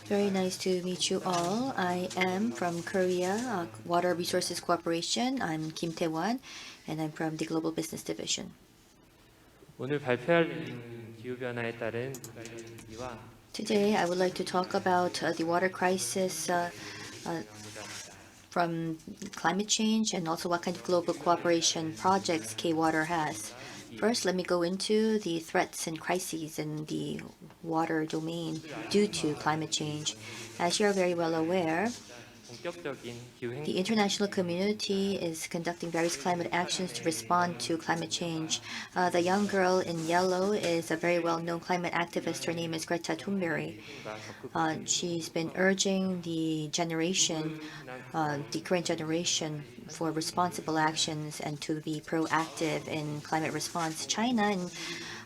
Very nice to meet you all. I am from Korea Water Resources Corporation. I'm Kim Tae-won, and I'm from the Global Business Division. Today, I would like to talk about the water crisis from climate change and also what kind of global cooperation projects K-Water has. First, let me go into the threats and crises in the water domain due to climate change. As you are very well aware, the international community is conducting various climate actions to respond to climate change. The young girl in yellow is a very well-known climate activist. Her name is Greta Thunberg. She's been urging the current generation for responsible actions and to be proactive in climate response. China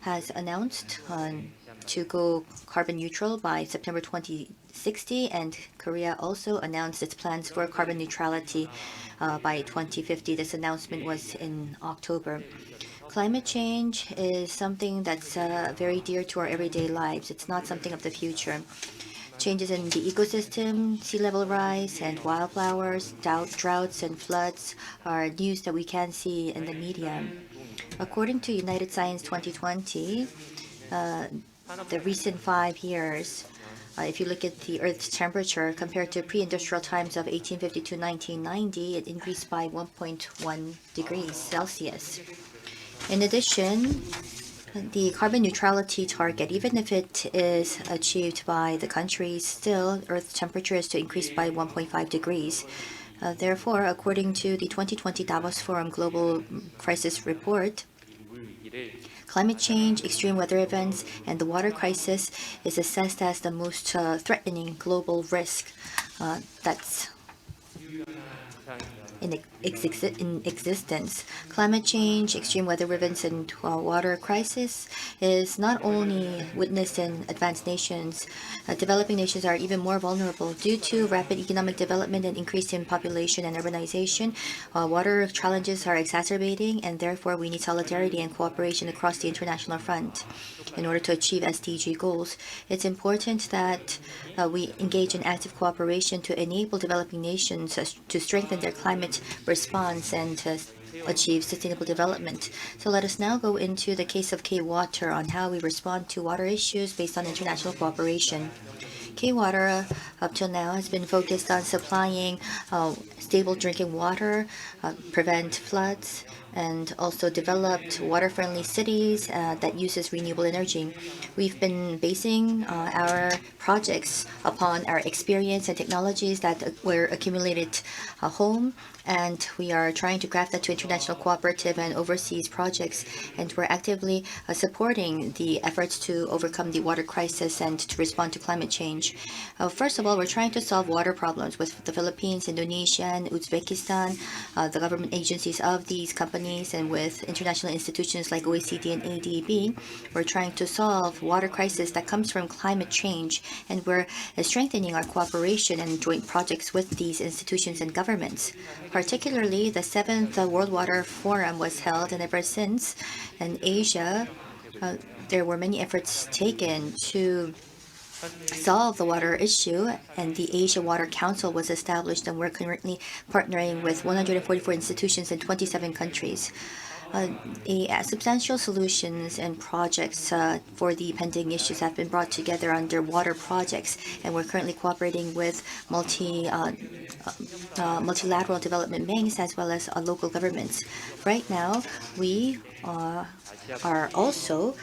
has announced to go carbon neutral by September 2060, and Korea also announced its plans for carbon neutrality by 2050. This announcement was in October. Climate change is something that's very dear to our everyday lives. It's not something of the future. Changes in the ecosystem, sea level rise, and wildflowers, droughts, and floods are news that we can see in the media. According to United Science 2020, the recent 5 years, if you look at the Earth's temperature compared to pre-industrial times of 1850 to 1990, it increased by 1.1 degrees Celsius. In addition, the carbon neutrality target, even if it is achieved by the countries, still Earth's temperature is to increase by 1.5 degrees. Therefore, according to the 2020 Davos Forum Global Crisis Report, climate change, extreme weather events, and the water crisis is assessed as the most threatening global risk that's in existence. Climate change, extreme weather events, and water crisis is not only witnessed in advanced nations. Developing nations are even more vulnerable due to rapid economic development and increase in population and urbanization. Water challenges are exacerbating, and therefore we need solidarity and cooperation across the international front in order to achieve SDG goals. It's important that we engage in active cooperation to enable developing nations to strengthen their climate response and to achieve sustainable development. So let us now go into the case of K-Water on how we respond to water issues based on international cooperation. K-Water up till now has been focused on supplying stable drinking water, prevent floods, and also developed water-friendly cities that uses renewable energy. We've been basing our projects upon our experience and technologies that were accumulated home, and we are trying to craft that to international cooperative and overseas projects, and we're actively supporting the efforts to overcome the water crisis and to respond to climate change. First of all, we're trying to solve water problems with the Philippines, Indonesia, and Uzbekistan, the government agencies of these companies, and with international institutions like OECD and ADB. We're trying to solve water crisis that comes from climate change, and we're strengthening our cooperation and joint projects with these institutions and governments. Particularly, the 7th World Water Forum was held, and ever since, in Asia, there were many efforts taken to solve the water issue, and the Asia Water Council was established, and we're currently partnering with 144 institutions in 27 countries. Substantial solutions and projects for the pending issues have been brought together under water projects, and we're currently cooperating with multilateral development banks as well as local governments. Right now, we are also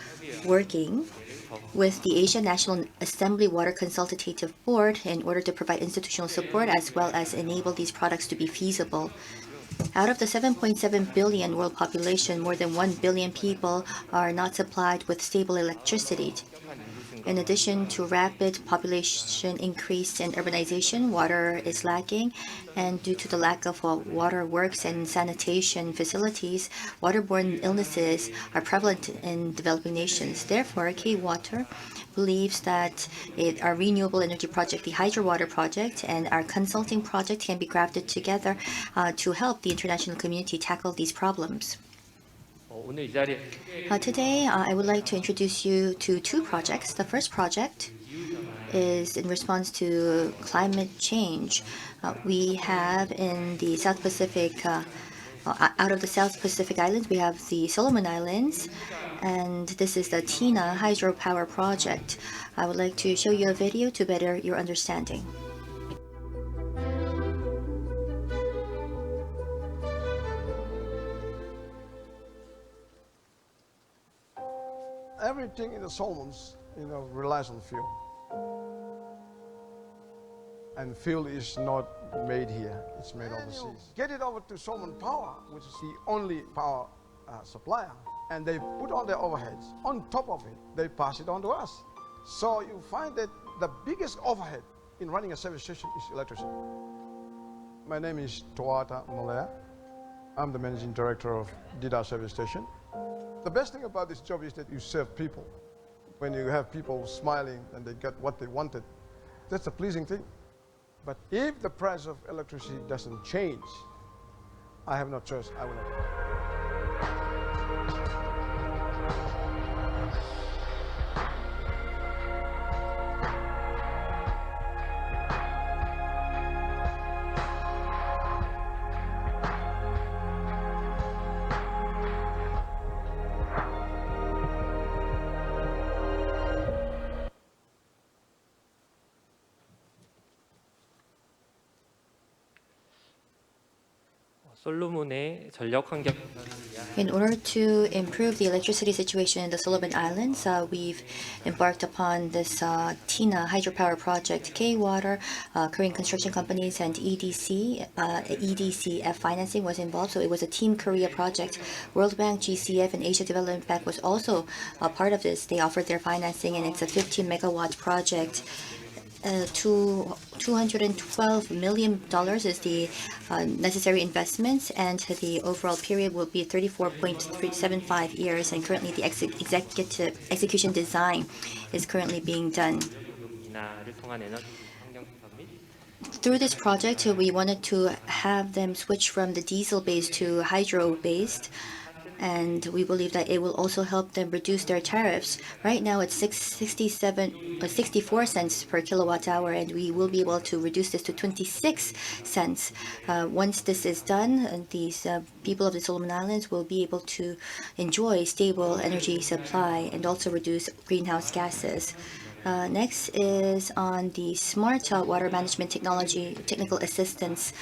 working with the Asian National Assembly Water Consultative Board in order to provide institutional support as well as enable these products to be feasible. Out of the 7.7 billion world population, more than 1 billion people are not supplied with stable electricity. In addition to rapid population increase and urbanization, water is lacking, and due to the lack of water works and sanitation facilities, waterborne illnesses are prevalent in developing nations. Therefore, K-Water believes that our renewable energy project, the Hydro Water Project, and our consulting project can be crafted together to help the international community tackle these problems. Today, I would like to introduce you to two projects. The first project is in response to climate change. We have in the South Pacific, out of the South Pacific Islands, we have the Solomon Islands, and this is the Tina hydropower project. I would like to show you a video to better your understanding. Everything in the Solomons, relies on fuel. And fuel is not made here, it's made overseas. Get it over to Solomon Power, which is the only power supplier, and they put on their overheads. On top of it, they pass it on to us. So you find that the biggest overhead in running a service station is electricity. My name is Tuata Malaya. I'm the managing director of Dida Service Station. The best thing about this job is that you serve people. When you have people smiling and they get what they wanted, that's a pleasing thing. But if the price of electricity doesn't change, I have no choice, I will not. In order to improve the electricity situation in the Solomon Islands, we've embarked upon this Tina hydropower project. K-Water, Korean construction companies, and EDCF financing was involved, so it was a Team Korea project. World Bank, GCF, and Asia Development Bank was also a part of this. They offered their financing, and it's a 15-megawatt project. $212 million is the necessary investments, and the overall period will be 34.375 years. And currently, the execution design is currently being done. Through this project, we wanted to have them switch from the diesel-based to hydro-based, and we believe that it will also help them reduce their tariffs. Right now, it's 64 cents per kilowatt hour, and we will be able to reduce this to 26 cents. Once this is done, these people of the Solomon Islands will be able to enjoy stable energy supply and also reduce greenhouse gases. Next is on the Smart Water Management Technology Technical Assistance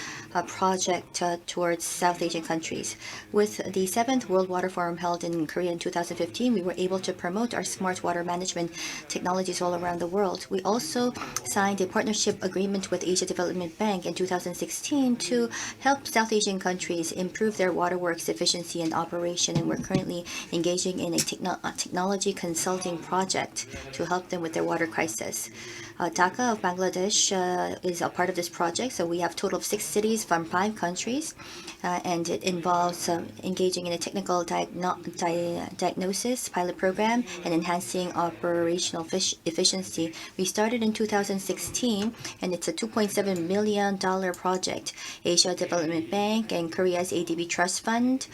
project towards South Asian countries. With the 7th World Water Forum held in Korea in 2015, we were able to promote our smart water management technologies all around the world. We also signed a partnership agreement with Asia Development Bank in 2016 to help South Asian countries improve their waterworks efficiency and operation, and we're currently engaging in a technology consulting project to help them with their water crisis. Dhaka of Bangladesh is a part of this project, so we have a total of 6 cities from 5 countries, and it involves engaging in a technical diagnosis pilot program and enhancing operational efficiency. We started in 2016, and it's a $2.7 million project. Asia Development Bank and Korea's ADB Trust Fund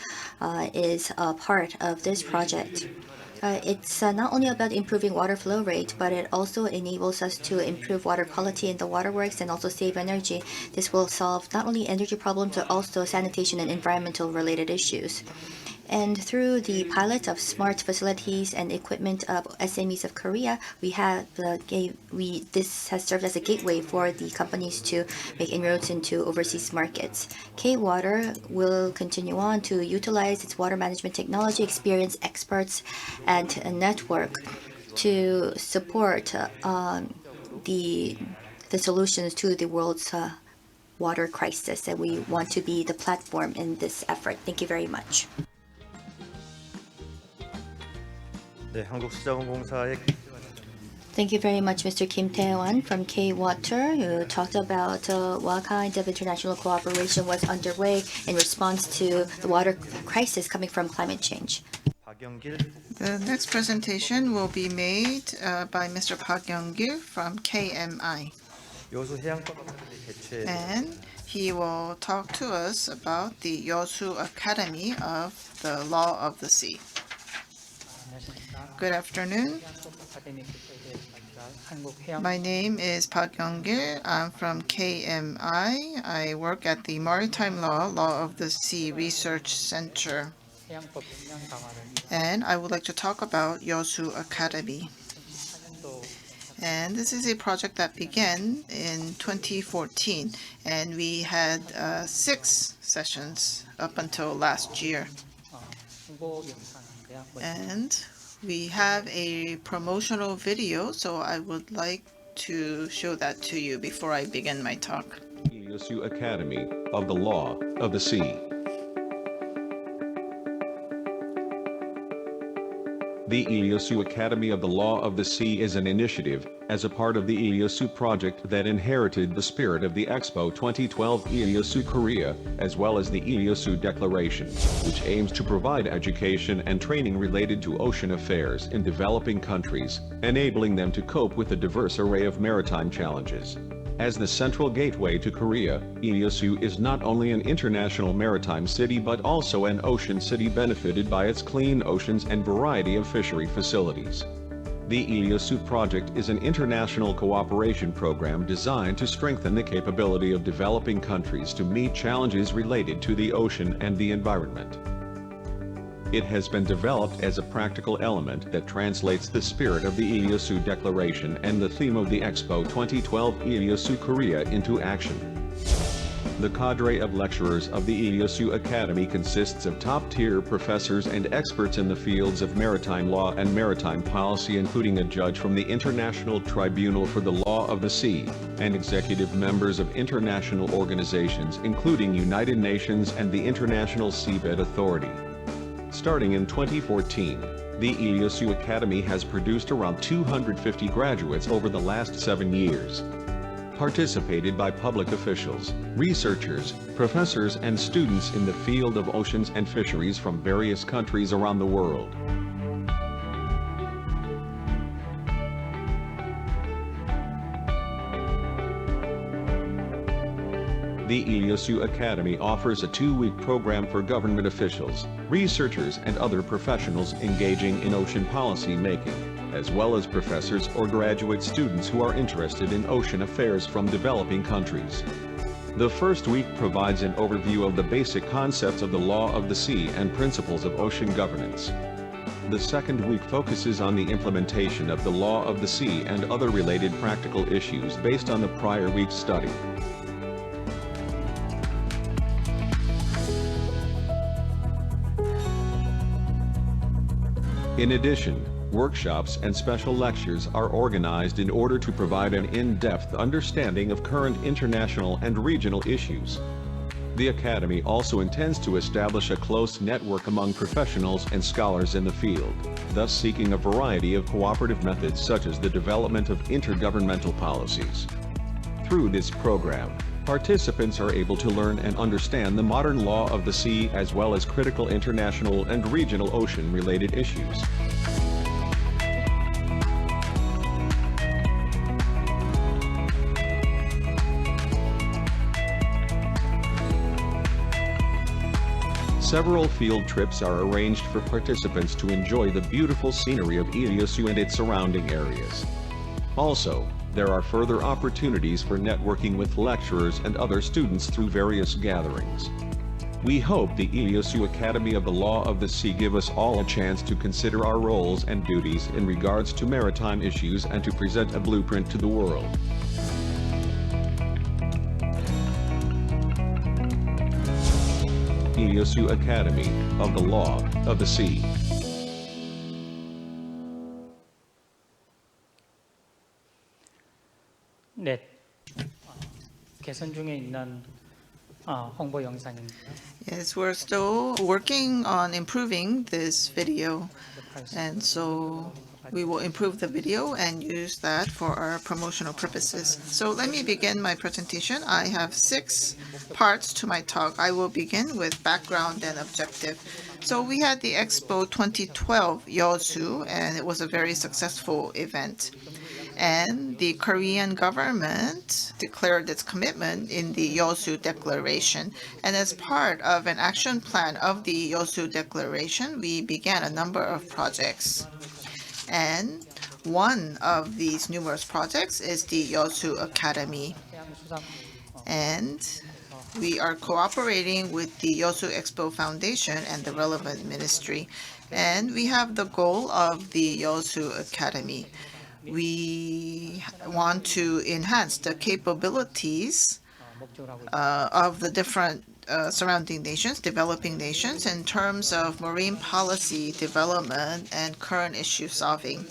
is a part of this project. It's not only about improving water flow rate, but it also enables us to improve water quality in the waterworks and also save energy. This will solve not only energy problems, but also sanitation and environmental related issues. And through the pilot of smart facilities and equipment of SMEs of Korea, this has served as a gateway for the companies to make inroads into overseas markets. K-Water will continue on to utilize its water management technology, experience experts, and a network to support the solutions to the world's water crisis, and we want to be the platform in this effort. Thank you very much. Thank you very much, Mr. Kim Tae-won from K-Water, who talked about what kind of international cooperation was underway in response to the water crisis coming from climate change. The next presentation will be made by Mr. Park Young-gil from KMI. And He will talk to us about the Yosu Academy of the Law of the Sea. Good afternoon. My name is Park Young-gil. I'm from KMI. I work at the Maritime Law of the Sea Research Center. And I would like to talk about Yosu Academy. And this is a project that began in 2014, and we had 6 sessions up until last year. And we have a promotional video, so I would like to show that to you before I begin my talk. Yosu Academy of the Law of the Sea. The Ieyasu Academy of the Law of the Sea is an initiative, as a part of the Ieyasu project that inherited the spirit of the Expo 2012 Ieyasu Korea, as well as the Ieyasu Declaration, which aims to provide education and training related to ocean affairs in developing countries, enabling them to cope with a diverse array of maritime challenges. As the central gateway to Korea, Ieyasu is not only an international maritime city but also an ocean city benefited by its clean oceans and variety of fishery facilities. The Ieyasu project is an international cooperation program designed to strengthen the capability of developing countries to meet challenges related to the ocean and the environment. It has been developed as a practical element that translates the spirit of the Ieyasu Declaration and the theme of the Expo 2012 Ieyasu Korea into action. The cadre of lecturers of the Ieyasu Academy consists of top-tier professors and experts in the fields of maritime law and maritime policy, including a judge from the International Tribunal for the Law of the Sea, and executive members of international organizations including United Nations and the International Seabed Authority. Starting in 2014, the Ieyasu Academy has produced around 250 graduates over the last 7 years. Participated by public officials, researchers, professors and students in the field of oceans and fisheries from various countries around the world. The Ieyasu Academy offers a 2-week program for government officials, researchers and other professionals engaging in ocean policy making, as well as professors or graduate students who are interested in ocean affairs from developing countries. The first week provides an overview of the basic concepts of the law of the sea and principles of ocean governance. The second week focuses on the implementation of the law of the sea and other related practical issues based on the prior week's study. In addition, workshops and special lectures are organized in order to provide an in-depth understanding of current international and regional issues. The Academy also intends to establish a close network among professionals and scholars in the field, thus seeking a variety of cooperative methods such as the development of intergovernmental policies. Through this program, participants are able to learn and understand the modern law of the sea as well as critical international and regional ocean-related issues. Several field trips are arranged for participants to enjoy the beautiful scenery of Ieyasu and its surrounding areas. Also, there are further opportunities for networking with lecturers and other students through various gatherings. We hope the Ieyasu Academy of the Law of the Sea give us all a chance to consider our roles and duties in regards to maritime issues and to present a blueprint to the world. Ieyasu Academy of the Law of the Sea. 네, 개선 중에 있는 홍보 영상입니다. Yes, we're still working on improving this video, and so we will improve the video and use that for our promotional purposes. So let me begin my presentation. I have 6 parts to my talk. I will begin with background and objective. So we had the Expo 2012 Yosu, and it was a very successful event. And the Korean government declared its commitment in the Yosu Declaration. And as part of an action plan of the Yosu Declaration, we began a number of projects. And one of these numerous projects is the Yosu Academy. And we are cooperating with the Yosu Expo Foundation and the relevant ministry. And we have the goal of the Yosu Academy. We want to enhance the capabilities of the different surrounding nations, developing nations, in terms of marine policy development and current issue solving.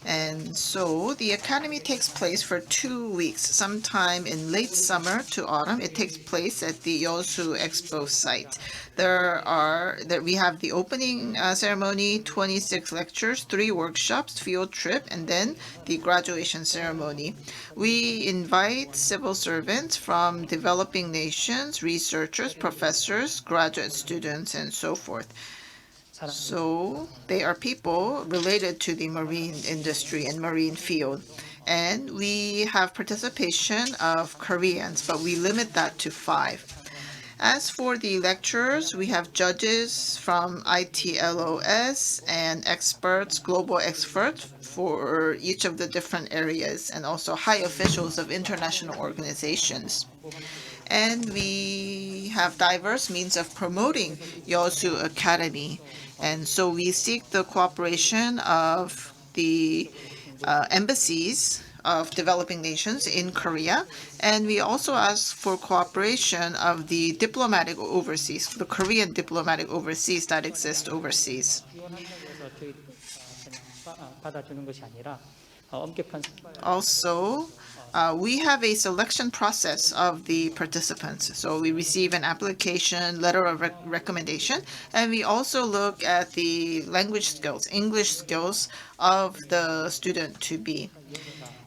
And so the academy takes place for 2 weeks, sometime in late summer to autumn. It takes place at the Yosu Expo site. We have the opening ceremony, 26 lectures, 3 workshops, field trip, and then the graduation ceremony. We invite civil servants from developing nations, researchers, professors, graduate students, and so forth. So they are people related to the marine industry and marine field. And we have participation of Koreans, but we limit that to 5. As for the lecturers, we have judges from ITLOS and experts, global experts for each of the different areas, and also high officials of international organizations. And we have diverse means of promoting Yosu Academy. And so we seek the cooperation of the embassies of developing nations in Korea. And we also ask for cooperation of the diplomatic overseas, the Korean diplomatic overseas that exist overseas. Also, we have a selection process of the participants. So we receive an application, letter of recommendation, and we also look at the language skills, English skills of the student to be.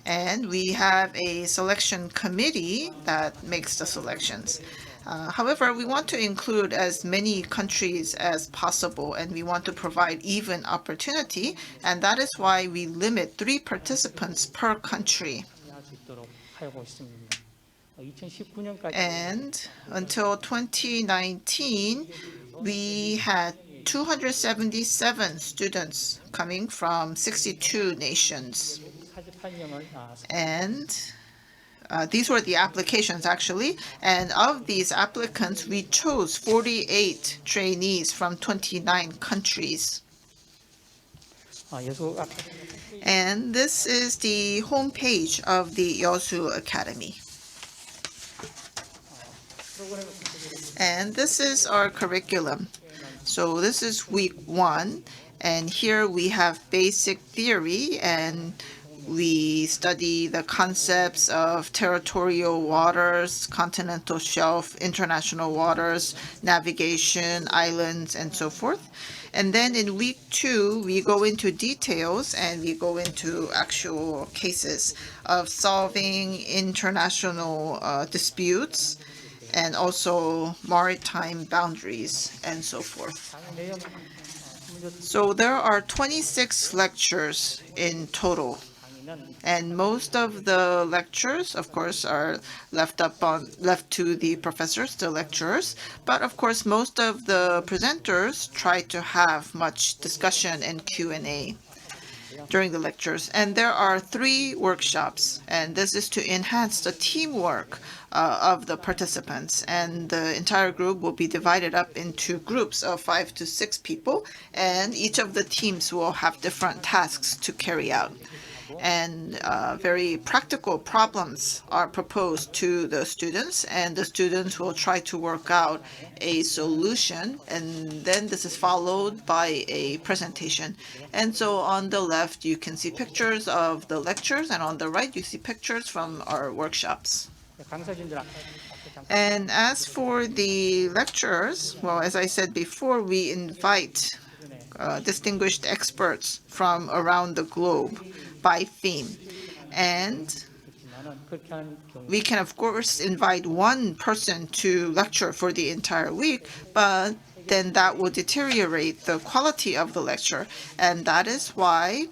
And we have a selection committee that makes the selections. However, we want to include as many countries as possible, and we want to provide even opportunity, and that is why we limit 3 participants per country. And until 2019, we had 277 students coming from 62 nations. And these were the applications, actually. And of these applicants, we chose 48 trainees from 29 countries. And this is the homepage of the Yosu Academy. And this is our curriculum. So this is week 1. And here we have basic theory, and we study the concepts of territorial waters, continental shelf, international waters, navigation, islands, and so forth. And then in week 2, we go into details and we go into actual cases of solving international disputes and also maritime boundaries and so forth. So there are 26 lectures in total. And most of the lectures, of course, are left to the professors, the lecturers. But of course, most of the presenters try to have much discussion and Q&A during the lectures. And there are 3 workshops, and this is to enhance the teamwork of the participants. And the entire group will be divided up into groups of 5 to 6 people, and each of the teams will have different tasks to carry out. And very practical problems are proposed to the students, and the students will try to work out a solution, and then this is followed by a presentation. And so on the left you can see pictures of the lectures, and on the right you see pictures from our workshops. And as for the lecturers, well, as I said before, we invite distinguished experts from around the globe by theme. And we can, of course, invite one person to lecture for the entire week, but then that will deteriorate the quality of the lecture. And that is why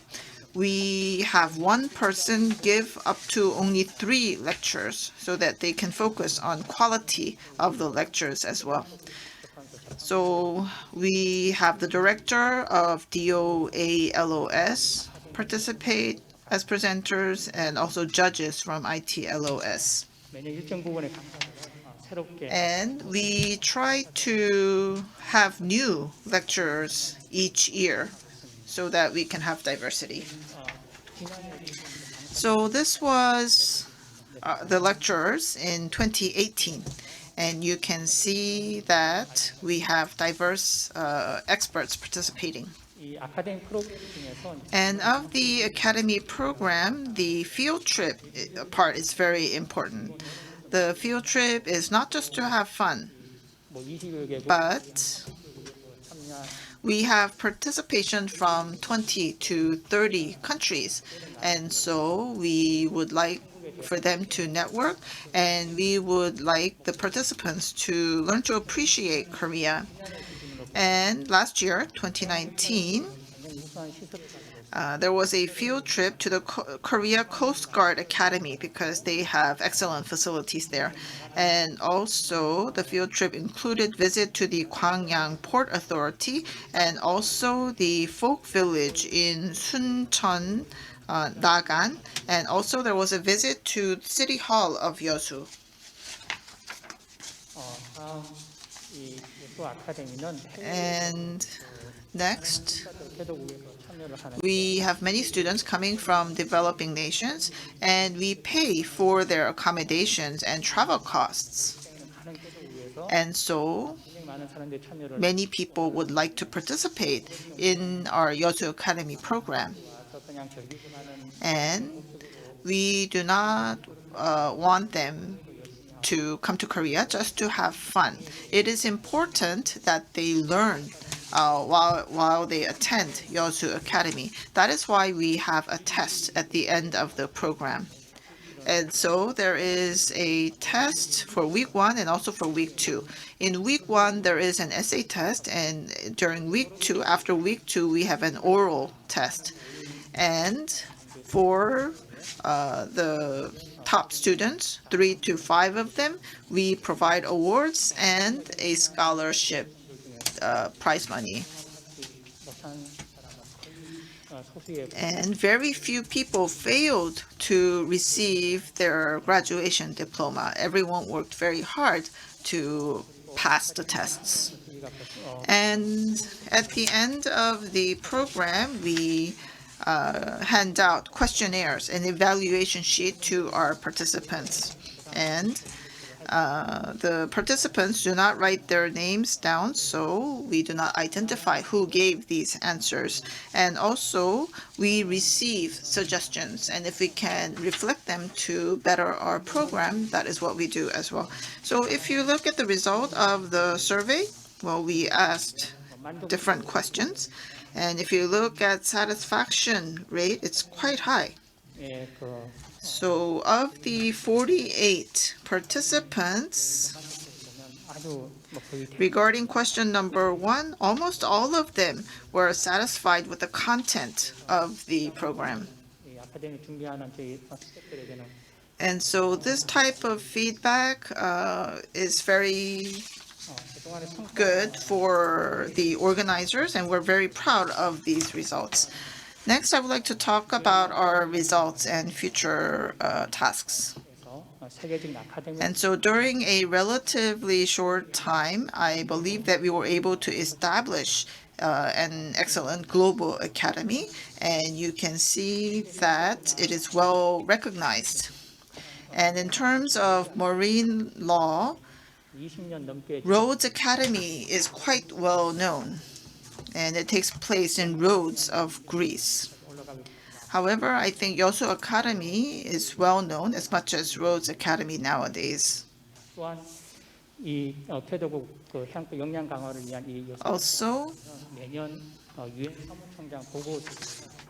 we have one person give up to only 3 lectures so that they can focus on quality of the lectures as well. So we have the director of DOALOS participate as presenters and also judges from ITLOS. 매년 일정 부분에 새롭게 And we try to have new lectures each year so that we can have diversity. So this was the lecturers in 2018. And you can see that we have diverse experts participating. 이 아카데미 프로그램 중에서 And of the academy program, the field trip part is very important. The field trip is not just to have fun, 뭐 20여 개국 but we have participation from 20 to 30 countries. And so we would like for them to network, and we would like the participants to learn to appreciate Korea. And last year, 2019, there was a field trip to the Korea Coast Guard Academy because they have excellent facilities there. And also the field trip included visit to the Gwangyang Port Authority and also the folk village in Suncheon, Nagan. And also there was a visit to City Hall of Yeosu. 다음 이 예수 아카데미는 And next, 개도국에서 참여를 하는 we have many students coming from developing nations, and we pay for their accommodations and travel costs. 다른 개도국에서 And so 굉장히 많은 사람들이 참여를 many people would like to participate in our Yeosu Academy program. 해서 그냥 즐기기만은 And we do not want them to come to Korea just to have fun. It is important that they learn while they attend Yeosu Academy. That is why we have a test at the end of the program. And so there is a test for week 1 and also for week 2. In week 1, there is an essay test, and during week 2, after week 2, we have an oral test. And for the top students, 3 to 5 of them, we provide awards and a scholarship prize money. 못한 사람은 소수의 And very few people failed to receive their graduation diploma. Everyone worked very hard to pass the tests. And at the end of the program, we hand out questionnaires and evaluation sheet to our participants. And the participants do not write their names down, so we do not identify who gave these answers. And also, we receive suggestions, and if we can reflect them to better our program, that is what we do as well. So if you look at the result of the survey, well, we asked different questions. And if you look at satisfaction rate, it's quite high. 예, 그 So of the 48 participants, 보면 아주 뭐 거의 regarding question number 1, almost all of them were satisfied with the content of the program. 이 아카데미 준비하는 저희 스태프들에게는 And so this type of feedback is very 그동안의 성과 good for the organizers, and we're very proud of these results. Next, I would like to talk about our results and future tasks. 세계적인 아카데미 And so during a relatively short time, I believe that we were able to establish an excellent global academy, and you can see that it is well recognized. And in terms of marine law, 20년 넘게 Rhodes Academy is quite well known, and it takes place in Rhodes of Greece. 올라가고 있습니다. However, I think Yeosu Academy is well known as much as Rhodes Academy nowadays. 또한 이 궤도국 그 향후 역량 강화를 위한 이 요소 Also, 매년 유엔 사무총장 보고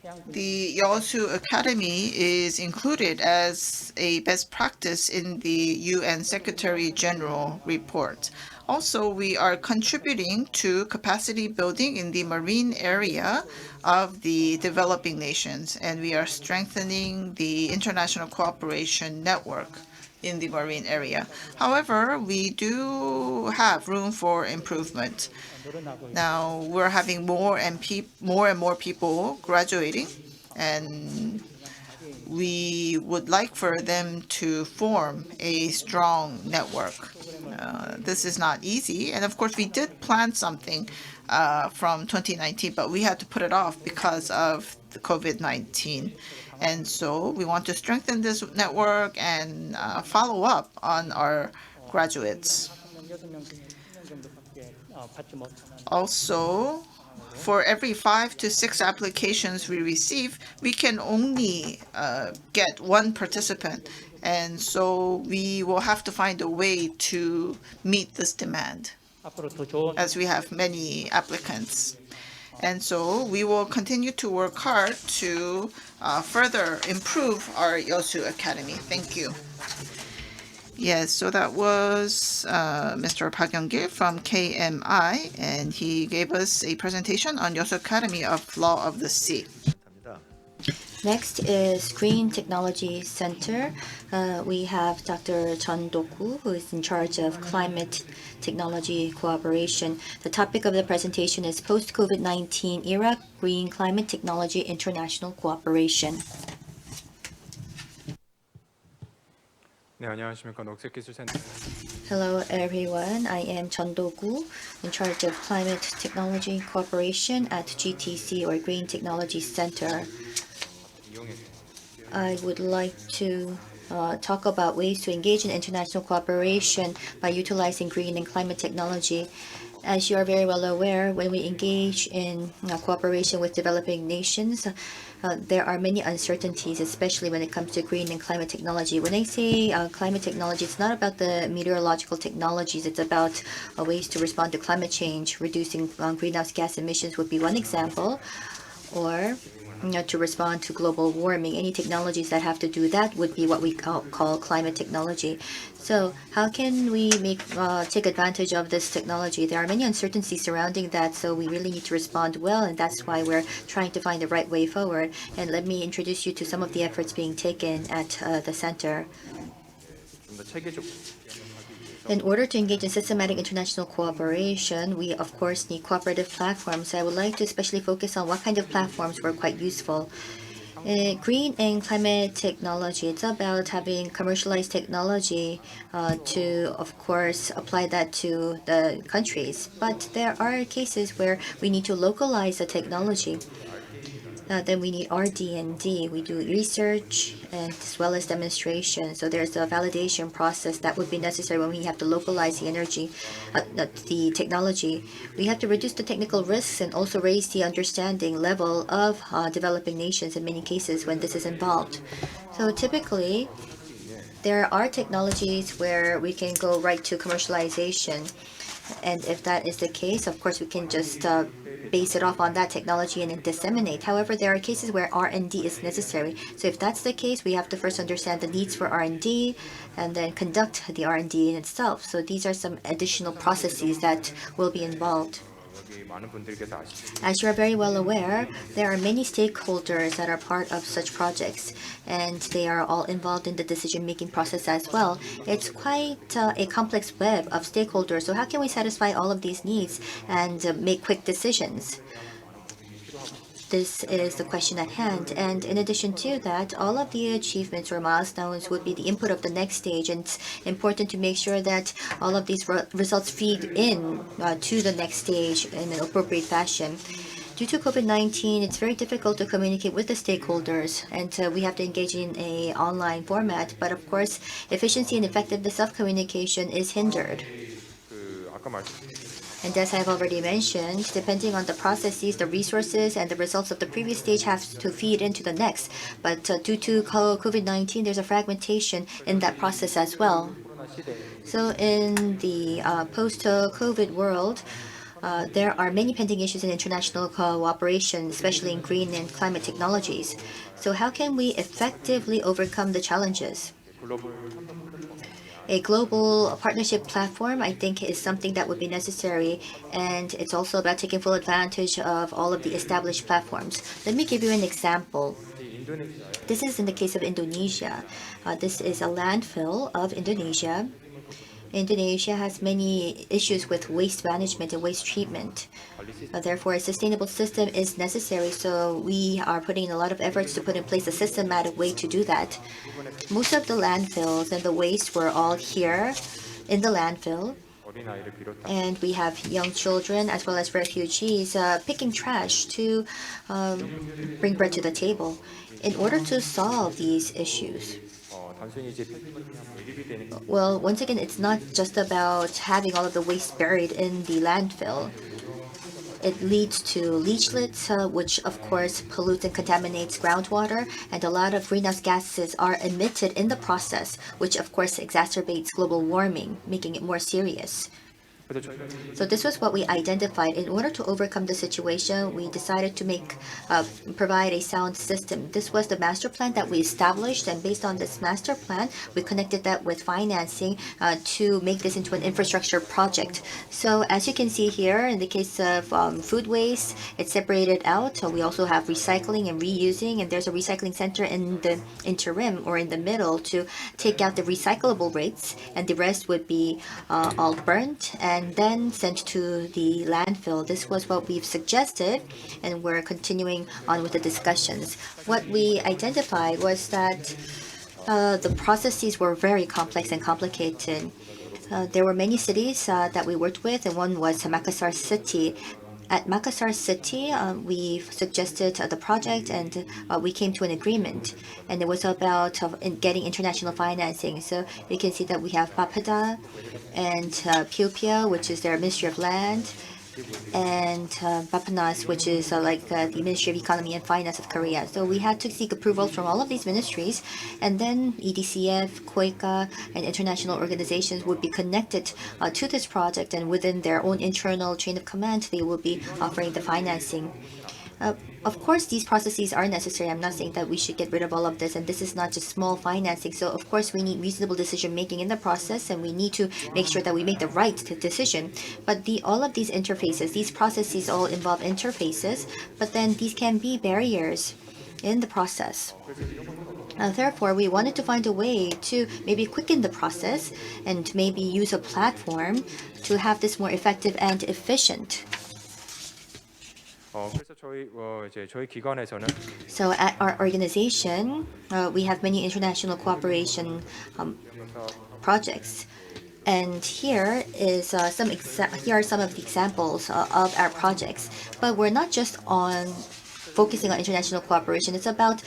해양 the Yeosu Academy is included as a best practice in the UN Secretary General report. Also, we are contributing to capacity building in the marine area of the developing nations, and we are strengthening the international cooperation network in the marine area. However, we do have room for improvement. Now, we're having more and more people graduating, and we would like for them to form a strong network. This is not easy, and of course, we did plan something from 2019, but we had to put it off because of the COVID-19. And so we want to strengthen this network and follow up on our graduates. Also, for every 5 to 6 applications we receive, we can only get one participant. And so we will have to find a way to meet this demand, as we have many applicants. And so we will continue to work hard to further improve our Yosu Academy. Thank you. Yes, so that was Mr. Park Young-gil from KMI, and he gave us a presentation on Yosu Academy of Law of the Sea. Next is Green Technology Center. We have Dr. Chun Do-gu, who is in charge of climate technology cooperation. The topic of the presentation is Post-COVID-19 Era Green Climate Technology International Cooperation. 네, 안녕하십니까. 녹색기술센터. Hello everyone, I am Chun Do-gu, in charge of Climate Technology Cooperation at GTC, or Green Technology Center. I would like to talk about ways to engage in international cooperation by utilizing green and climate technology. As you are very well aware, when we engage in cooperation with developing nations, there are many uncertainties, especially when it comes to green and climate technology. When I say climate technology, it's not about the meteorological technologies. It's about ways to respond to climate change. Reducing greenhouse gas emissions would be one example, or to respond to global warming. Any technologies that have to do that would be what we call climate technology. So how can we take advantage of this technology? There are many uncertainties surrounding that, so we really need to respond well, and that's why we're trying to find the right way forward. And let me introduce you to some of the efforts being taken at the center. In order to engage in systematic international cooperation, we of course need cooperative platforms. I would like to especially focus on what kind of platforms were quite useful. Green and climate technology, it's about having commercialized technology to, of course, apply that to the countries. But there are cases where we need to localize the technology. Then we need R&D. We do research and as well as demonstration. So there's a validation process that would be necessary when we have to localize the the technology. We have to reduce the technical risks and also raise the understanding level of developing nations in many cases when this is involved. So typically, there are technologies where we can go right to commercialization. And if that is the case, of course, we can just base it off on that technology and then disseminate. However, there are cases where R&D is necessary. So if that's the case, we have to first understand the needs for R&D and then conduct the R&D in itself. So these are some additional processes that will be involved. As you are very well aware, there are many stakeholders that are part of such projects, and they are all involved in the decision-making process as well. It's quite a complex web of stakeholders, so how can we satisfy all of these needs and make quick decisions? This is the question at hand. And in addition to that, all of the achievements or milestones would be the input of the next stage. And it's important to make sure that all of these results feed in to the next stage in an appropriate fashion. Due to COVID-19, it's very difficult to communicate with the stakeholders, and we have to engage in an online format. But of course, efficiency and effectiveness of communication is hindered. And as I've already mentioned, depending on the processes, the resources, and the results of the previous stage have to feed into the next. But due to COVID-19, there's a fragmentation in that process as well. So in the post-COVID world, there are many pending issues in international cooperation, especially in green and climate technologies. So how can we effectively overcome the challenges? A global partnership platform, I think, is something that would be necessary, and it's also about taking full advantage of all of the established platforms. Let me give you an example. This is in the case of Indonesia. This is a landfill of Indonesia. Indonesia has many issues with waste management and waste treatment. Therefore, a sustainable system is necessary, so we are putting in a lot of efforts to put in place a systematic way to do that. Most of the landfills and the waste were all here in the landfill, and we have young children as well as refugees picking trash to bring bread to the table. In order to solve these issues, well, once again, it's not just about having all of the waste buried in the landfill. It leads to leachlets, which of course pollutes and contaminates groundwater, and a lot of greenhouse gases are emitted in the process, which of course exacerbates global warming, making it more serious. So this was what we identified. In order to overcome the situation, we decided to provide a sound system. This was the master plan that we established, and based on this master plan, we connected that with financing to make this into an infrastructure project. So as you can see here, in the case of food waste, it's separated out. So we also have recycling and reusing, and there's a recycling center in the interim or in the middle to take out the recyclable rates, and the rest would be all burnt and then sent to the landfill. This was what we've suggested, and we're continuing on with the discussions. What we identified was that the processes were very complex and complicated. There were many cities that we worked with, and one was Makassar City. At Makassar City, we suggested the project, and we came to an agreement. And it was about getting international financing. So you can see that we have Bapeda and Pyopia, which is their Ministry of Land, and Bapanas, which is the Ministry of Economy and Finance of Korea. So we had to seek approval from all of these ministries, and then EDCF, KOICA, and international organizations would be connected to this project, and within their own internal chain of command, they will be offering the financing. Of course, these processes are necessary. I'm not saying that we should get rid of all of this, and this is not just small financing. So, of course, we need reasonable decision making in the process, and we need to make sure that we make the right decision. But all of these interfaces, these processes all involve interfaces, but then these can be barriers in the process. Therefore, we wanted to find a way to maybe quicken the process and maybe use a platform to have this more effective and efficient. 그래서 저희 기관에서는 So at our organization, we have many international cooperation projects. And here are some of the examples of our projects. But we're not just focusing on international cooperation. It's about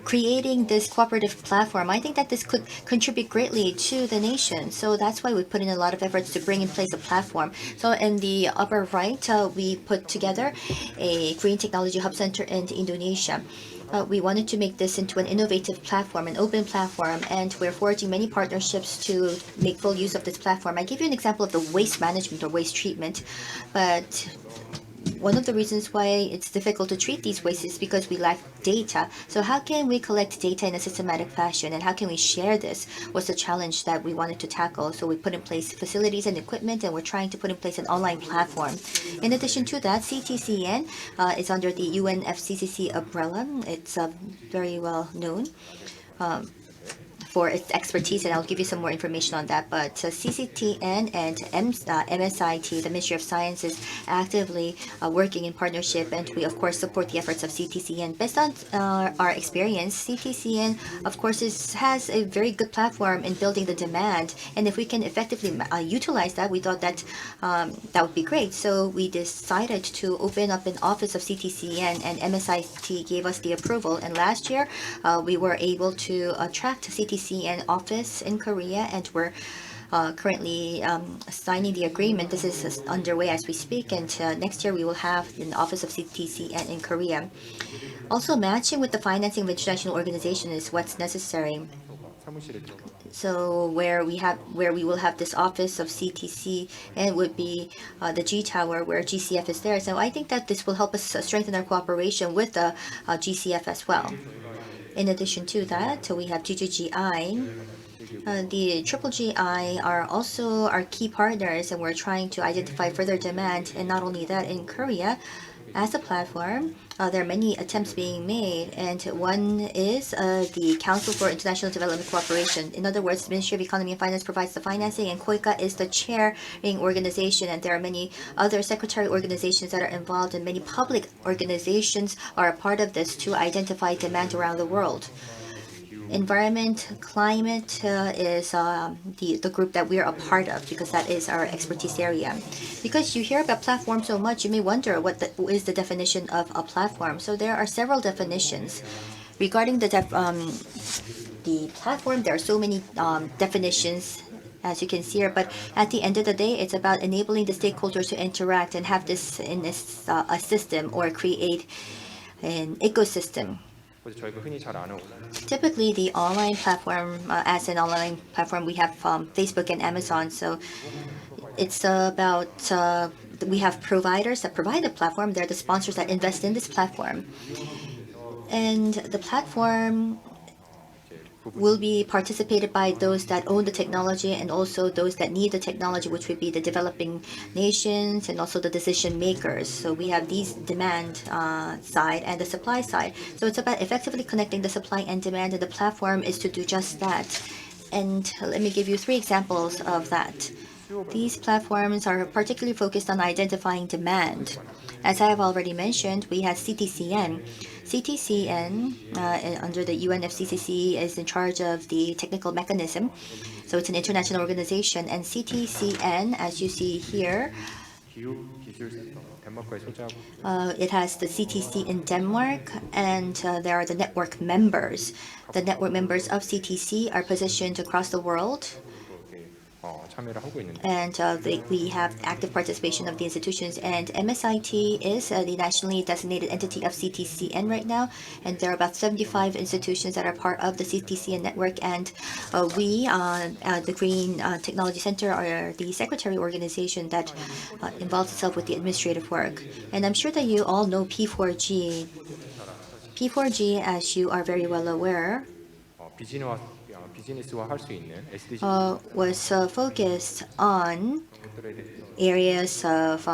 creating this cooperative platform. I think that this could contribute greatly to the nation. So that's why we put in a lot of efforts to bring in place a platform. So in the upper right, we put together a Green Technology Hub Center in Indonesia. We wanted to make this into an innovative platform, an open platform, and we're forging many partnerships to make full use of this platform. I give you an example of the waste management or waste treatment, but one of the reasons why it's difficult to treat these wastes is because we lack data. So how can we collect data in a systematic fashion, and how can we share this was the challenge that we wanted to tackle. So we put in place facilities and equipment, and we're trying to put in place an online platform. In addition to that, CTCN is under the UNFCCC umbrella. It's very well known for its expertise, and I'll give you some more information on that. But CCTN and MSIT, the Ministry of Science, is actively working in partnership, and we of course support the efforts of CTCN. Based on our experience, CTCN of course has a very good platform in building the demand, and if we can effectively utilize that, we thought that that would be great. So we decided to open up an office of CTCN, and MSIT gave us the approval. And last year, we were able to attract CTCN office in Korea, and we're currently signing the agreement. This is underway as we speak, and next year we will have an office of CTCN in Korea. Also, matching with the financing of international organization is what's necessary. So where we will have this office of CTC, and would be the G Tower where GCF is there. So I think that this will help us strengthen our cooperation with the GCF as well. In addition to that, we have GGGI. The Triple GI are also our key partners, and we're trying to identify further demand. And not only that, in Korea, as a platform, there are many attempts being made, and one is the Council for International Development Cooperation. In other words, the Ministry of Economy and Finance provides the financing, and KOICA is the chairing organization, and there are many other secretary organizations that are involved, and many public organizations are a part of this to identify demand around the world. Environment, climate is the group that we're a part of, because that is our expertise area. Because you hear about platform so much, you may wonder what is the definition of a platform. So there are several definitions. Regarding the platform, there are so many definitions, as you can see here, but at the end of the day, it's about enabling the stakeholders to interact and have this in this a system, or create an ecosystem. 저희가 흔히 잘 아는 Typically, the online platform, as an online platform, we have Facebook and Amazon. So it's about we have providers that provide the platform. They're the sponsors that invest in this platform, and the platform will be participated by those that own the technology, and also those that need the technology, which would be the developing nations and also the decision makers. So we have these demand side and the supply side. So it's about effectively connecting the supply and demand, and the platform is to do just that. And let me give you 3 examples of that. These platforms are particularly focused on identifying demand. As I have already mentioned, we have CTCN. CTCN, under the UNFCCC, is in charge of the technical mechanism. So it's an international organization. And CTCN, as you see here, it has the CTC in Denmark, and there are the network members. The network members of CTC are positioned across the world. And we have active participation of the institutions, and MSIT is the nationally designated entity of CTCN right now, and there are about 75 institutions that are part of the CTCN network, and we, the Green Technology Center, are the secretary organization that involves itself with the administrative work. And I'm sure that you all know P4G. P4G, as you are very well aware, 비즈니스화 수 있는 SDG was focused on areas of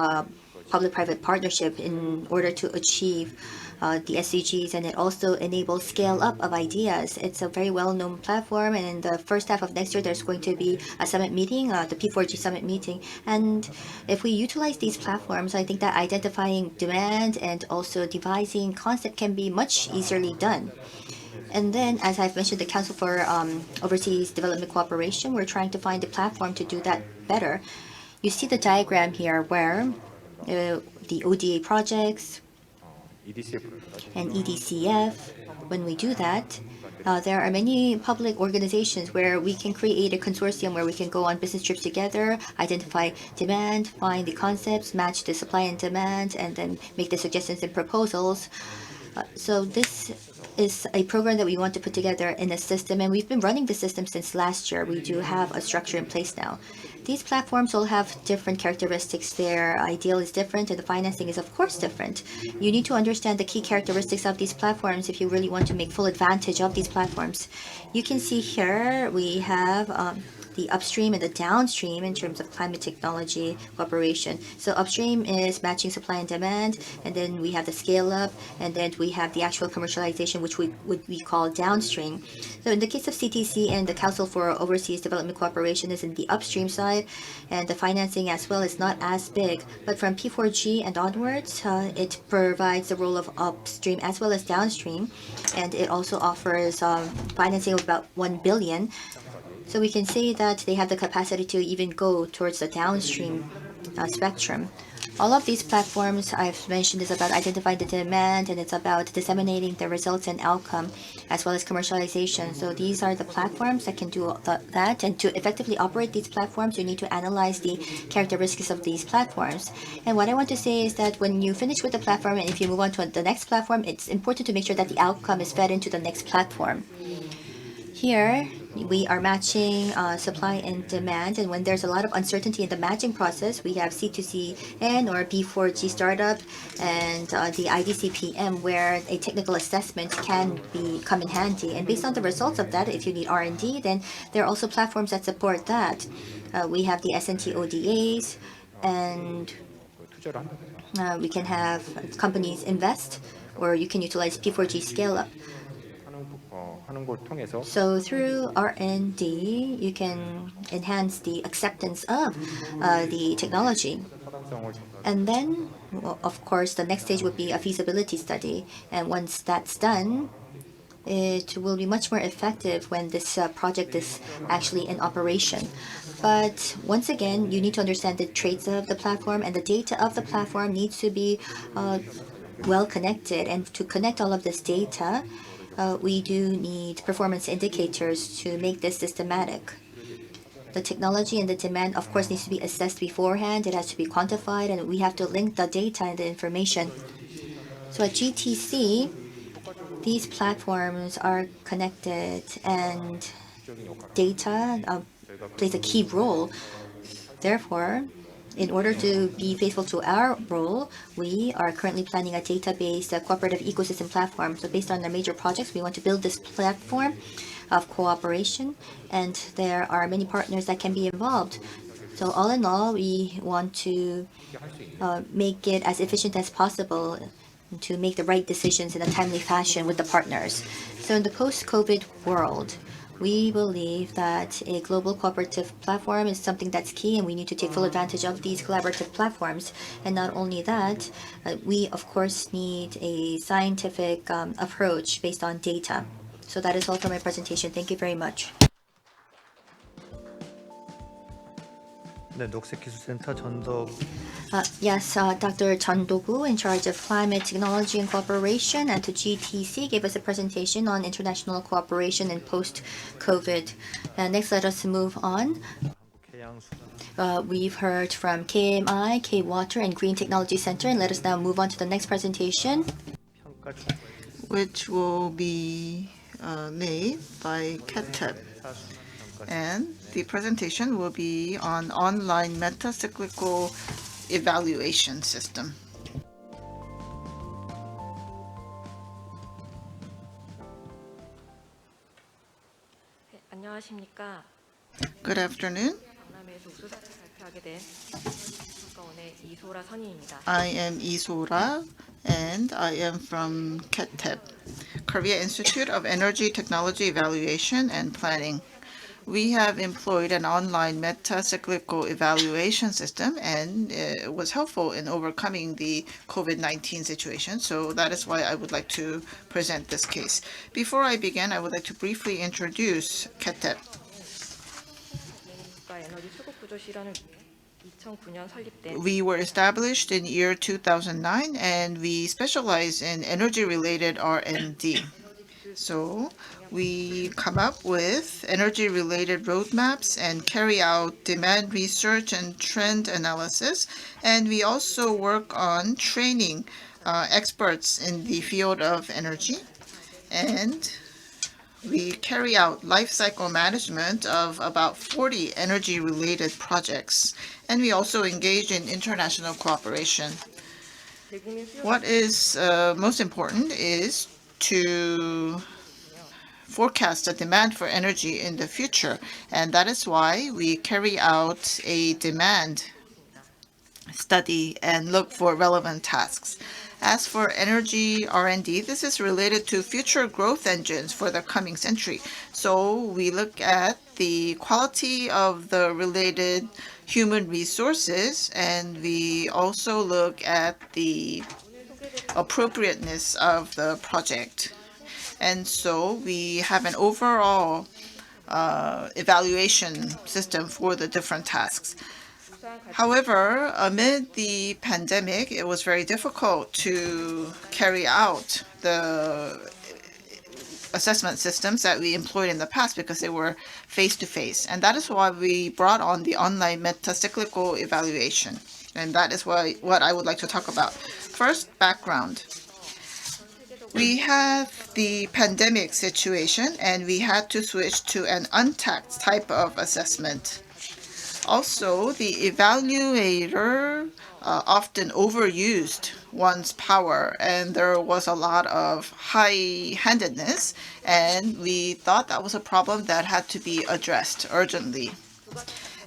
public-private partnership in order to achieve the SDGs, and it also enables scale-up of ideas. It's a very well-known platform, and in the first half of next year, there's going to be a summit meeting, the P4G summit meeting. And if we utilize these platforms, I think that identifying demand and also devising concept can be much easily done. And then, as I've mentioned, the Council for Overseas Development Cooperation, we're trying to find a platform to do that better. You see the diagram here where the ODA projects and EDCF, when we do that, there are many public organizations where we can create a consortium where we can go on business trips together, identify demand, find the concepts, match the supply and demand, and then make the suggestions and proposals. So this is a program that we want to put together in a system, and we've been running the system since last year. We do have a structure in place now. These platforms all have different characteristics. Their ideal is different, and the financing is, of course, different. You need to understand the key characteristics of these platforms if you really want to make full advantage of these platforms. You can see here we have the upstream and the downstream in terms of climate technology cooperation. So upstream is matching supply and demand, and then we have the scale up, and then we have the actual commercialization, which we call downstream. So in the case of CTC and the Council for Overseas Development Cooperation is in the upstream side, and the financing as well is not as big. But from P4G and onwards, it provides the role of upstream as well as downstream, and it also offers financing of about 1 billion. So we can say that they have the capacity to even go towards the downstream spectrum. All of these platforms I've mentioned is about identifying the demand, and it's about disseminating the results and outcome as well as commercialization. So these are the platforms that can do that. And to effectively operate these platforms, you need to analyze the characteristics of these platforms. And what I want to say is that when you finish with the platform, and if you move on to the next platform, it's important to make sure that the outcome is fed into the next platform. Here, we are matching supply and demand, and when there's a lot of uncertainty in the matching process, we have C2CN or B4G startup and the IDCPM, where a technical assessment can come in handy. And based on the results of that, if you need R&D, then there are also platforms that support that. We have the SNT ODAs, and 투자를 한다거나 we can have companies invest, or you can utilize P4G scale up. 하는 걸 통해서 So through R&D, you can enhance the acceptance of the technology. 타당성을 And then, well, of course, the next stage would be a feasibility study. And once that's done, it will be much more effective when this project is actually in operation. But once again, you need to understand the traits of the platform, and the data of the platform needs to be well connected. And to connect all of this data, we do need performance indicators to make this systematic. The technology and the demand, of course, needs to be assessed beforehand. It has to be quantified, and we have to link the data and the information. So at GTC, these platforms are connected, and data plays a key role. Therefore, in order to be faithful to our role, we are currently planning a database, a cooperative ecosystem platform. So based on our major projects, we want to build this platform of cooperation, and there are many partners that can be involved. So all in all, we want to make it as efficient as possible to make the right decisions in a timely fashion with the partners. So in the post-COVID world, we believe that a global cooperative platform is something that's key, and we need to take full advantage of these collaborative platforms. And not only that, we of course need a scientific approach based on data. So that is all for my presentation. Thank you very much. 네, 녹색기술센터 전덕. Yes, Dr. Chun Do-gu, in charge of climate technology and cooperation at the GTC, gave us a presentation on international cooperation in post-COVID. Next, let us move on. We've heard from KMI, K-Water, and Green Technology Center, and let us now move on to the next presentation, which will be made by KETEP. And the presentation will be on online meta-cyclical evaluation system. 안녕하십니까. Good afternoon. 강남에서 우수사를 발표하게 된 평가원의 이소라 선임입니다. I am Isora, and I am from KETEP, Korea Institute of Energy Technology Evaluation and Planning. We have employed an online meta-cyclical evaluation system, and it was helpful in overcoming the COVID-19 situation. So that is why I would like to present this case. Before I begin, I would like to briefly introduce KETEP. 국가에너지 수급 구조 실현을 위해 2009년 설립된 We were established in year 2009, and we specialize in energy-related R&D. So we come up with energy-related roadmaps and carry out demand research and trend analysis. And we also work on training experts in the field of energy. And we carry out life cycle management of about 40 energy-related projects. And we also engage in international cooperation. What is most important is to forecast the demand for energy in the future, and that is why we carry out a demand study and look for relevant tasks. As for energy R&D, this is related to future growth engines for the coming century. So we look at the quality of the related human resources, and we also look at the appropriateness of the project. And so we have an overall evaluation system for the different tasks. However, amid the pandemic, it was very difficult to carry out the assessment systems that we employed in the past because they were face-to-face. And that is why we brought on the online meta-cyclical evaluation. And that is what I would like to talk about. First, background. We have the pandemic situation, and we had to switch to an untaxed type of assessment. Also, the evaluator often overused one's power, and there was a lot of high-handedness, and we thought that was a problem that had to be addressed urgently.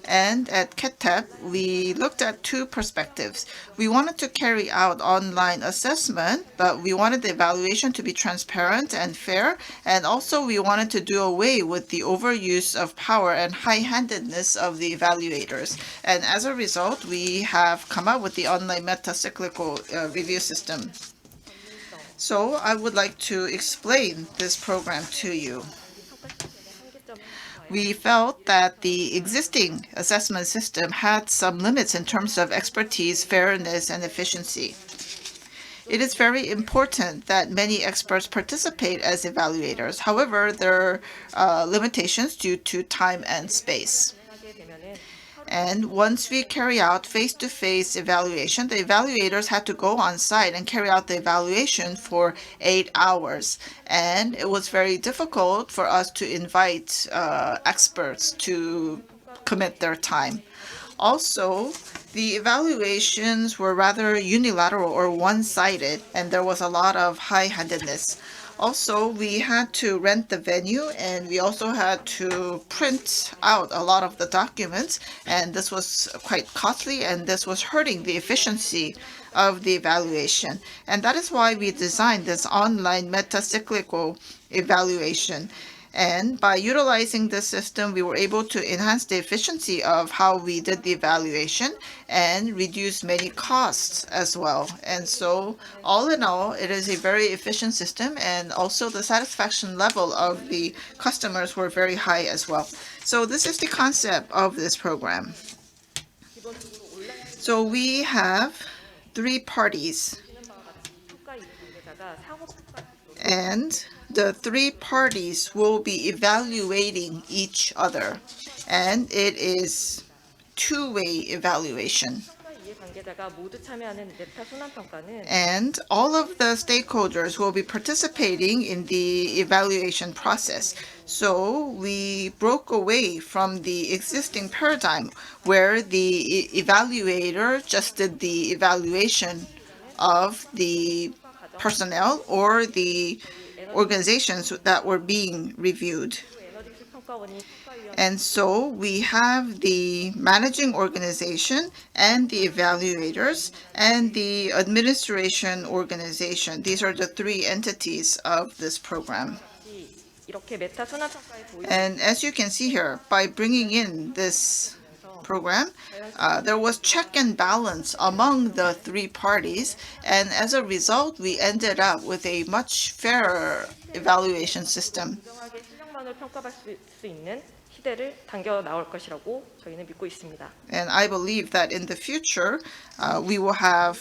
And at KETEP, we looked at two perspectives. We wanted to carry out online assessment, but we wanted the evaluation to be transparent and fair. And also, we wanted to do away with the overuse of power and high-handedness of the evaluators. And as a result, we have come up with the online meta-cyclical review system. So I would like to explain this program to you. We felt that the existing assessment system had some limits in terms of expertise, fairness, and efficiency. It is very important that many experts participate as evaluators. However, there are limitations due to time and space. And once we carry out face-to-face evaluation, the evaluators had to go on site and carry out the evaluation for 8 hours. And it was very difficult for us to invite experts to commit their time. Also, the evaluations were rather unilateral or one-sided, and there was a lot of high-handedness. Also, we had to rent the venue, and we also had to print out a lot of the documents, and this was quite costly, and this was hurting the efficiency of the evaluation. And that is why we designed this online meta-cyclical evaluation. And by utilizing this system, we were able to enhance the efficiency of how we did the evaluation and reduce many costs as well. And so all in all, it is a very efficient system, and also the satisfaction level of the customers were very high as well. So this is the concept of this program. So we have 3 parties, and the 3 parties will be evaluating each other, and it is two-way evaluation. And all of the stakeholders will be participating in the evaluation process. So we broke away from the existing paradigm where the evaluator just did the evaluation of the personnel or the organizations that were being reviewed. And so we have the managing organization and the evaluators and the administration organization. These are the 3 entities of this program. And as you can see here, by bringing in this program, there was check and balance among the 3 parties, and as a result, we ended up with a much fairer evaluation system. And I believe that in the future, we will have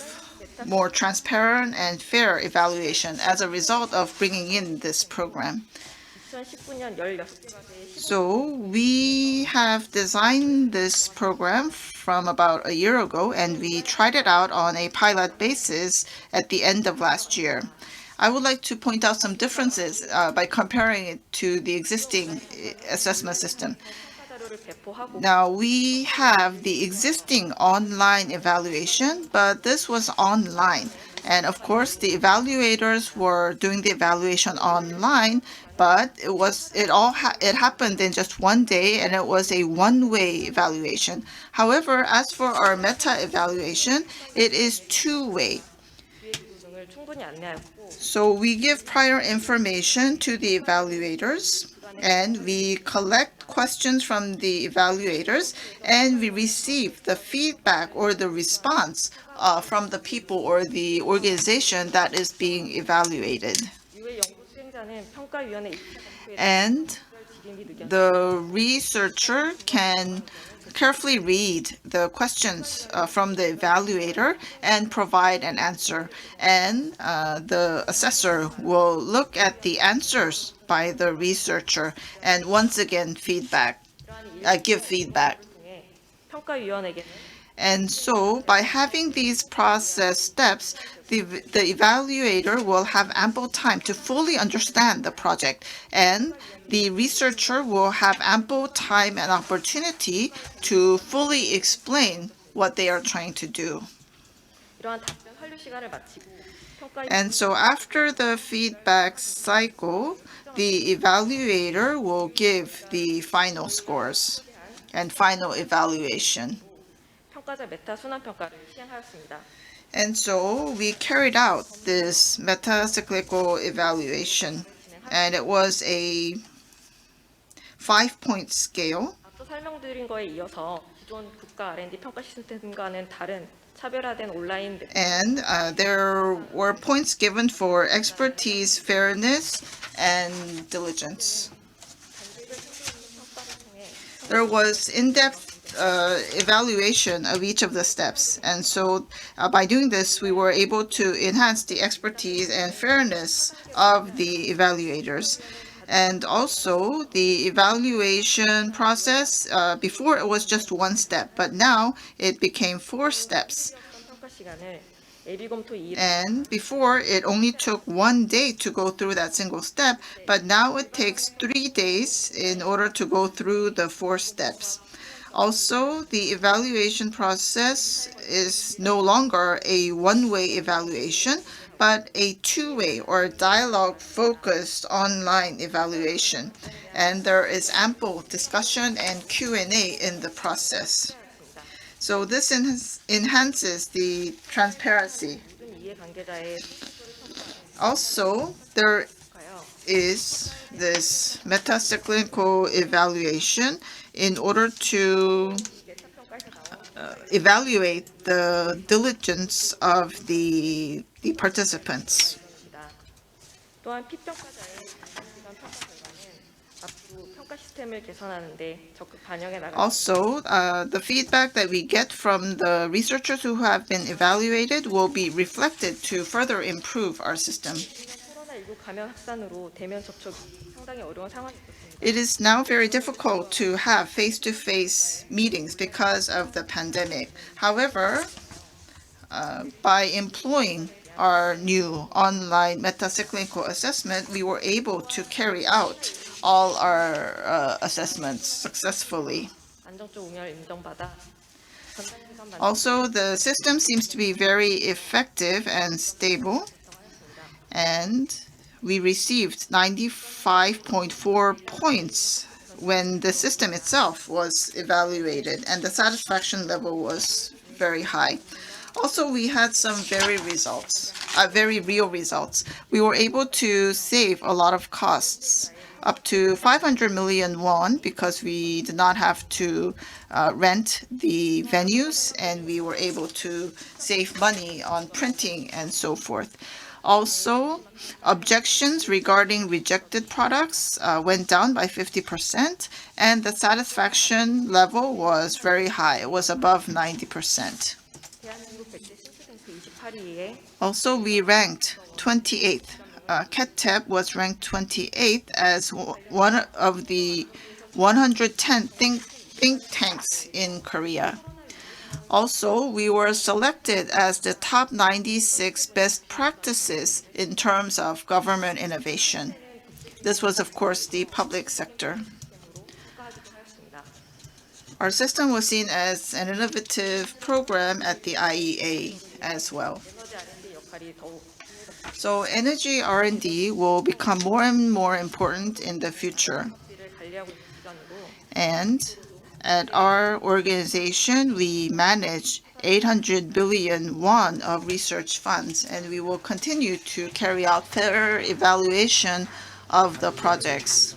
more transparent and fair evaluation as a result of bringing in this program. So we have designed this program from about a year ago, and we tried it out on a pilot basis at the end of last year. I would like to point out some differences by comparing it to the existing assessment system. Now, we have the existing online evaluation, but this was online. And of course, the evaluators were doing the evaluation online, but it happened in just one day, and it was a one-way evaluation. However, as for our meta evaluation, it is two-way. So we give prior information to the evaluators, and we collect questions from the evaluators, and we receive the feedback or the response from the people or the organization that is being evaluated. And the researcher can carefully read the questions from the evaluator and provide an answer. And the assessor will look at the answers by the researcher and once again give feedback. And so by having these process steps, the evaluator will have ample time to fully understand the project, and the researcher will have ample time and opportunity to fully explain what they are trying to do. 이러한 답변 완료 시간을 마치고 평가 And so after the feedback cycle, the evaluator will give the final scores and final evaluation. 평가자 메타 순환 평가를 시행하였습니다. And so we carried out this meta-cyclical evaluation, and it was a 5-point scale. 앞서 설명드린 거에 이어서 기존 국가 R&D 평가 시스템과는 다른 차별화된 온라인 And there were points given for expertise, fairness, and diligence. There was in-depth evaluation of each of the steps. And so by doing this, we were able to enhance the expertise and fairness of the evaluators. And also the evaluation process, before it was just one step, but now it became 4 steps. 평가 시간을 예비 검토 2일 And before it only took 1 day to go through that single step, but now it takes 3 days in order to go through the 4 steps. Also, the evaluation process is no longer a one-way evaluation, but a two-way or dialogue-focused online evaluation. And there is ample discussion and Q&A in the process. So this enhances the transparency. 모든 이해관계자의 Also, there 평가요. is this meta-cyclical evaluation in order to evaluate the diligence of the participants. 또한 피평가자의 장기간 평가 결과는 앞으로 평가 시스템을 개선하는 데 적극 반영해 나갈 Also, the feedback that we get from the researchers who have been evaluated will be reflected to further improve our system. 코로나19 감염 확산으로 대면 접촉이 상당히 어려운 상황이 있었습니다. It is now very difficult to have face-to-face meetings because of the pandemic. However, by employing our new online meta-cyclical assessment, we were able to carry out all our assessments successfully. 안정적 운영을 인정받아 전달 시간 만족 Also, the system seems to be very effective and stable, and we received 95.4 points when the system itself was evaluated, and the satisfaction level was very high. Also, we had some very real results. We were able to save a lot of costs, up to 500 million won, because we did not have to rent the venues, and we were able to save money on printing and so forth. Also, objections regarding rejected products went down by 50%, and the satisfaction level was very high. It was above 90%. 대한민국 100대 싱크탱크 28위에 Also, we ranked 28th. KETEP was ranked 28th as one of the 110 think tanks in Korea. Also, we were selected as the top 96 best practices in terms of government innovation. This was, of course, the public sector. 평가하기도 하였습니다. Our system was seen as an innovative program at the IEA as well. 에너지 R&D 역할이 더욱 So energy R&D will become more and more important in the future. 를 관리하고 있는 기관으로 And at our organization, we manage 800 billion won of research funds, and we will continue to carry out fair evaluation of the projects.